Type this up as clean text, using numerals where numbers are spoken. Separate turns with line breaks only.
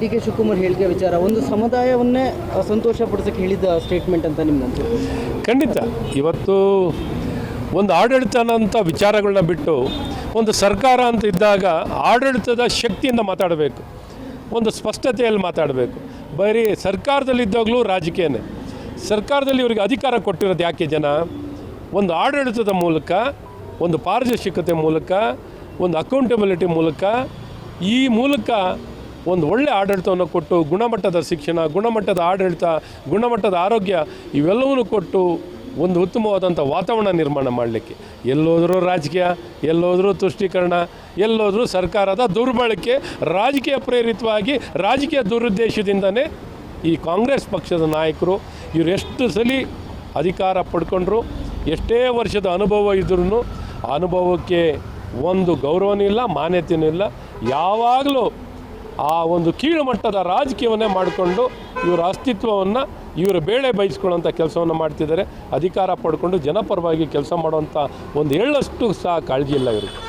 D K Shivakumar ಹೇಳಿಕೆ ವಿಚಾರ ಒಂದು ಸಮುದಾಯವನ್ನೇ ಸಂತೋಷಪಡಿಸಕ್ಕೆ ಹೇಳಿದ ಸ್ಟೇಟ್ಮೆಂಟ್ ಅಂತ ನಿಮ್ಗೆ ಅನ್ಸುತ್ತೆ?
ಖಂಡಿತ ಇವತ್ತು ಒಂದು ಆಡಳಿತನಂಥ ವಿಚಾರಗಳನ್ನ ಬಿಟ್ಟು ಒಂದು ಸರ್ಕಾರ ಅಂತ ಇದ್ದಾಗ ಆಡಳಿತದ ಶಕ್ತಿಯಿಂದ ಮಾತಾಡಬೇಕು, ಒಂದು ಸ್ಪಷ್ಟತೆಯಲ್ಲಿ ಮಾತಾಡಬೇಕು. ಬರೀ ಸರ್ಕಾರದಲ್ಲಿದ್ದಾಗಲೂ ರಾಜಕೀಯನೇ. ಸರ್ಕಾರದಲ್ಲಿ ಇವರಿಗೆ ಅಧಿಕಾರ ಕೊಟ್ಟಿರೋದು ಯಾಕೆ ಜನ? ಒಂದು ಆಡಳಿತದ ಮೂಲಕ, ಒಂದು ಪಾರದರ್ಶಕತೆ ಮೂಲಕ, ಒಂದು ಅಕೌಂಟಬಿಲಿಟಿ ಮೂಲಕ, ಈ ಮೂಲಕ ಒಂದು ಒಳ್ಳೆಯ ಆಡಳಿತವನ್ನು ಕೊಟ್ಟು ಗುಣಮಟ್ಟದ ಶಿಕ್ಷಣ, ಗುಣಮಟ್ಟದ ಆಡಳಿತ, ಗುಣಮಟ್ಟದ ಆರೋಗ್ಯ ಇವೆಲ್ಲವನ್ನೂ ಕೊಟ್ಟು ಒಂದು ಉತ್ತಮವಾದಂಥ ವಾತಾವರಣ ನಿರ್ಮಾಣ ಮಾಡಲಿಕ್ಕೆ ಎಲ್ಲೋದರೂ ರಾಜಕೀಯ, ಎಲ್ಲೋದರೂ ತುಷ್ಟೀಕರಣ, ಎಲ್ಲೋದರೂ ಸರ್ಕಾರದ ದುರ್ಬಳಕೆ, ರಾಜಕೀಯ ಪ್ರೇರಿತವಾಗಿ ರಾಜಕೀಯ ದುರುದ್ದೇಶದಿಂದನೇ ಈ ಕಾಂಗ್ರೆಸ್ ಪಕ್ಷದ ನಾಯಕರು ಇವರು ಎಷ್ಟು ಸಲ ಅಧಿಕಾರ ಪಡ್ಕೊಂಡ್ರು, ಎಷ್ಟೇ ವರ್ಷದ ಅನುಭವ ಇದ್ರೂ ಅನುಭವಕ್ಕೆ ಒಂದು ಗೌರವನೂ ಇಲ್ಲ, ಮಾನ್ಯತೆಯೂ ಇಲ್ಲ. ಯಾವಾಗಲೂ ಆ ಒಂದು ಕೀಳು ಮಟ್ಟದ ರಾಜಕೀಯವನ್ನೇ ಮಾಡಿಕೊಂಡು ಇವರ ಅಸ್ತಿತ್ವವನ್ನು ಇವರ ಬೇಳೆ ಬಯಸ್ಕೊಳ್ಳೋಂಥ ಕೆಲಸವನ್ನು ಮಾಡ್ತಿದ್ದಾರೆ. ಅಧಿಕಾರ ಪಡ್ಕೊಂಡು ಜನಪರವಾಗಿ ಕೆಲಸ ಮಾಡುವಂಥ ಒಂದು ಎಳ್ಳಷ್ಟು ಸಹ ಕಾಳಜಿ ಇಲ್ಲ ಇವರು.